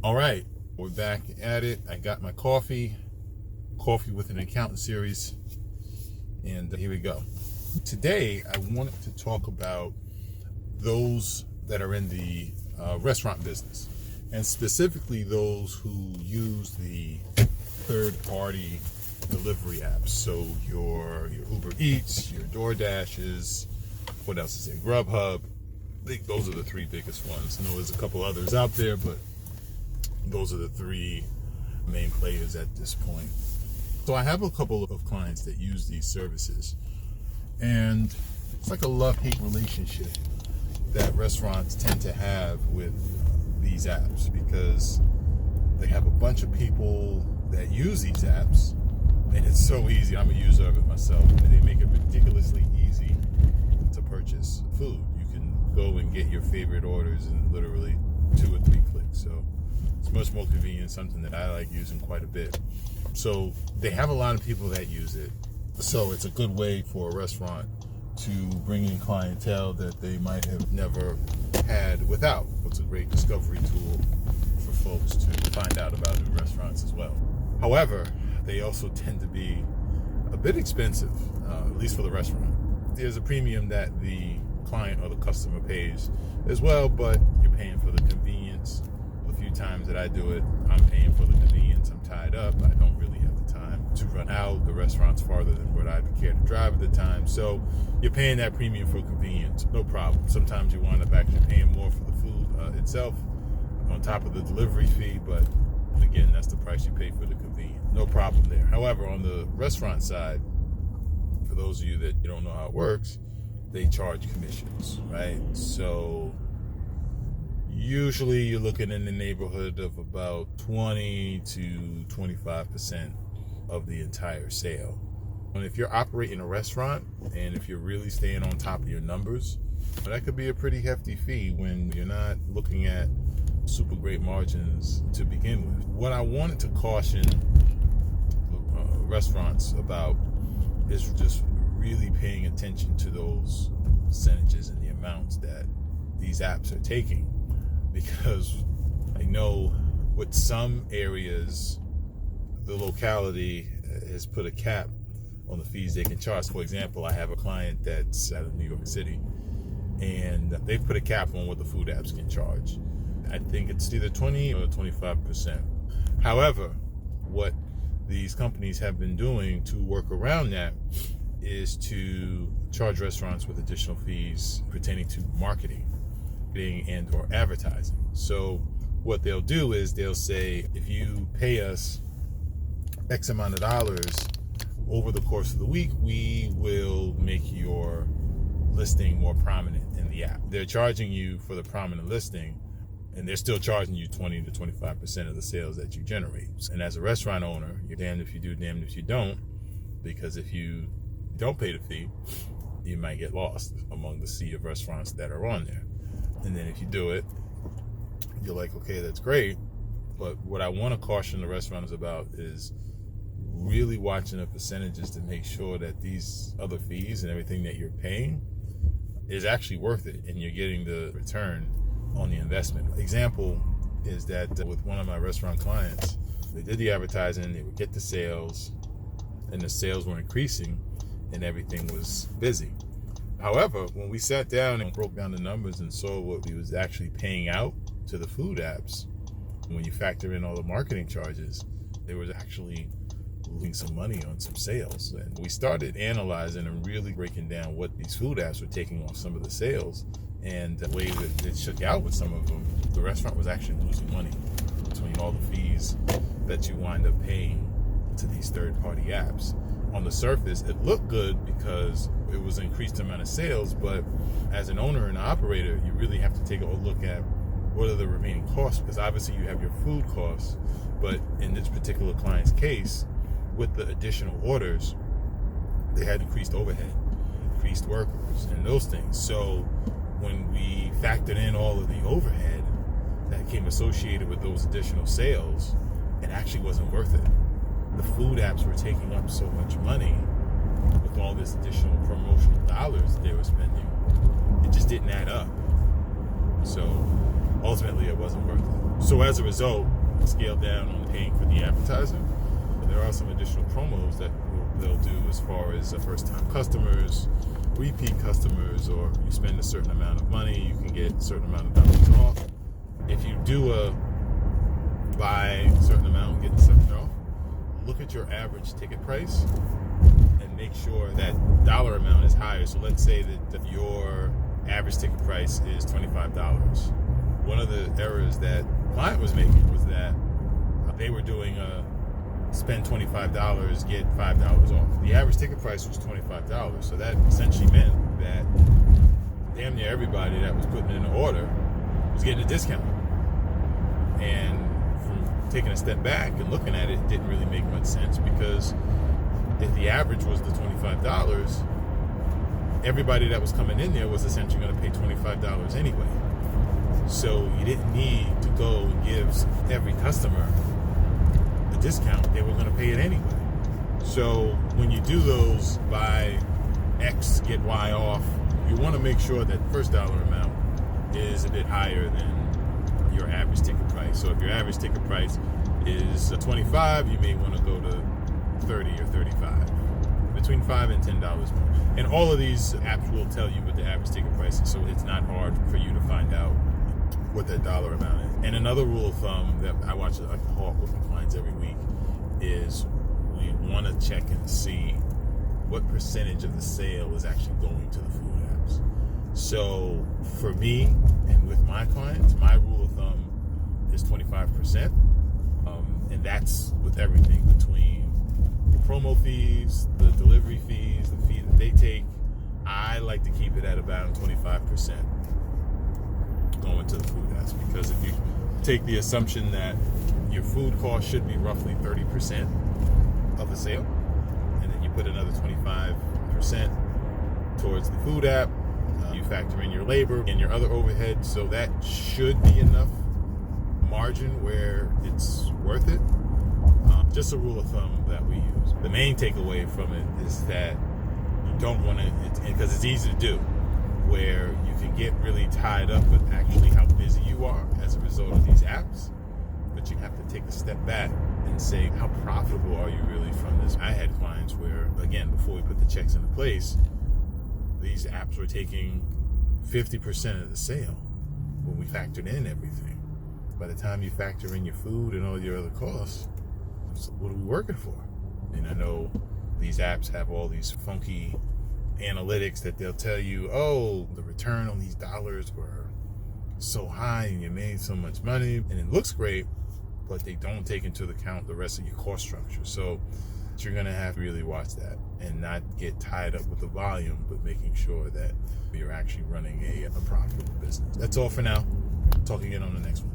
All right, we're back at it. I got my coffee with an accountant series, and here we go. Today, I wanted to talk about those that are in the restaurant business, and specifically those who use the third-party delivery apps. So your Uber Eats, your DoorDashes, what else is there? Grubhub. I think those are the three biggest ones. I know there's a couple others out there, but those are the three main players at this point. So I have a couple of clients that use these services, and it's like a love-hate relationship that restaurants tend to have with these apps, because they have a bunch of people that use these apps, and it's so easy. I'm a user of it myself, and they make it ridiculously easy to purchase food. You can go and get your favorite orders in literally 2 or 3 clicks. So it's much more convenient, something that I like using quite a bit. So they have a lot of people that use it. So it's a good way for a restaurant to bring in clientele that they might have never had without. It's a great discovery tool for folks to find out about new restaurants as well. However, they also tend to be a bit expensive, at least for the restaurant. There's a premium that the client or the customer pays as well, but you're paying for the convenience. A few times that I do it, I'm paying for the convenience. I'm tied up. I don't really have the time to run out. The restaurant's farther than what I'd care to drive at the time. So you're paying that premium for convenience. No problem. Sometimes you wind up actually paying more for the food itself on top of the delivery fee, but again, that's the price you pay for the convenience. No problem there. However, on the restaurant side, for those of you that you don't know how it works, they charge commissions, right? So usually you're looking in the neighborhood of about 20 to 25% of the entire sale. And if you're operating a restaurant, and if you're really staying on top of your numbers, that could be a pretty hefty fee when you're not looking at super great margins to begin with. What I wanted to caution restaurants about is just really paying attention to those percentages and the amounts that these apps are taking, because I know with some areas the locality has put a cap on the fees they can charge. For example, I have a client that's out of New York City, and they've put a cap on what the food apps can charge. I think it's either 20 or 25%. However, what these companies have been doing to work around that is to charge restaurants with additional fees pertaining to marketing and or advertising. So what they'll do is they'll say, if you pay us X amount of dollars over the course of the week, we will make your listing more prominent in the app. They're charging you for the prominent listing, and they're still charging you 20 to 25% of the sales that you generate. And as a restaurant owner, you're damned if you do, damned if you don't, because if you don't pay the fee, you might get lost among the sea of restaurants that are on there. And then if you do it, you're like, okay, that's great. But what I want to caution the restaurants about is really watching the percentages to make sure that these other fees and everything that you're paying is actually worth it, and you're getting the return on the investment. Example is that with one of my restaurant clients, they did the advertising, they would get the sales, and the sales were increasing, and everything was busy. However, when we sat down and broke down the numbers and saw what he was actually paying out to the food apps, when you factor in all the marketing charges, they were actually losing some money on some sales. And we started analyzing and really breaking down what these food apps were taking off some of the sales, and the way that it shook out with some of them, the restaurant was actually losing money between all the fees that you wind up paying to these third-party apps. On the surface, it looked good because it was an increased amount of sales, but as an owner and an operator, you really have to take a look at what are the remaining costs, because obviously you have your food costs, but in this particular client's case, with the additional orders, they had increased overhead, increased workers, and those things. So when we factored in all of the overhead that came associated with those additional sales, it actually wasn't worth it. The food apps were taking up so much money with all this additional promotional dollars they were spending. It just didn't add up. So ultimately it wasn't worth it. So as a result, I scaled down on paying for the advertising. But there are some additional promos that they'll do as far as first-time customers, repeat customers, or you spend a certain amount of money, you can get a certain amount of dollars off. If you do a buy a certain amount and get something off, look at your average ticket price and make sure that dollar amount is higher. So let's say that your average ticket price is $25. One of the errors that client was making was that they were doing a spend $25, get $5 off. The average ticket price was $25. So that essentially meant that damn near everybody that was putting in an order was getting a discount. And from taking a step back and looking at it, it didn't really make much sense, because if the average was the $25, everybody that was coming in there was essentially going to pay $25 anyway. So you didn't need to go and give every customer a discount. They were going to pay it anyway. So when you do those buy X, get Y off, you want to make sure that first dollar amount is a bit higher than your average ticket price. So if your average ticket price is $25, you may want to go to $30 or $35, between $5 and $10 more. And all of these apps will tell you what the average ticket price is, so it's not hard for you to find out what that dollar amount is. And another rule of thumb that I watch a talk with my clients every week is we want to check and see what percentage of the sale is actually going to the food apps. So for me and with my clients, my rule of thumb is 25%. And that's with everything between the promo fees, the delivery fees, the fee that they take. I like to keep it at about 25% going to the food apps, because if you take the assumption that your food cost should be roughly 30% of the sale, and then you put another 25% towards the food app, you factor in your labor and your other overhead, so that should be enough margin where it's worth it. Just a rule of thumb that we use. The main takeaway from it is that you don't want to, because it's easy to do, where you can get really tied up with actually how busy you are as a result of these apps, but you have to take a step back and say, how profitable are you really from this? I had clients where, again, before we put the checks into place, these apps were taking 50% of the sale when we factored in everything. By the time you factor in your food and all your other costs, what are we working for? And I know these apps have all these funky analytics that they'll tell you, oh, the return on these dollars were so high and you made so much money, and it looks great, but they don't take into account the rest of your cost structure. So you're going to have to really watch that and not get tied up with the volume, but making sure that you're actually running a profitable business. That's all for now. Talk again on the next one.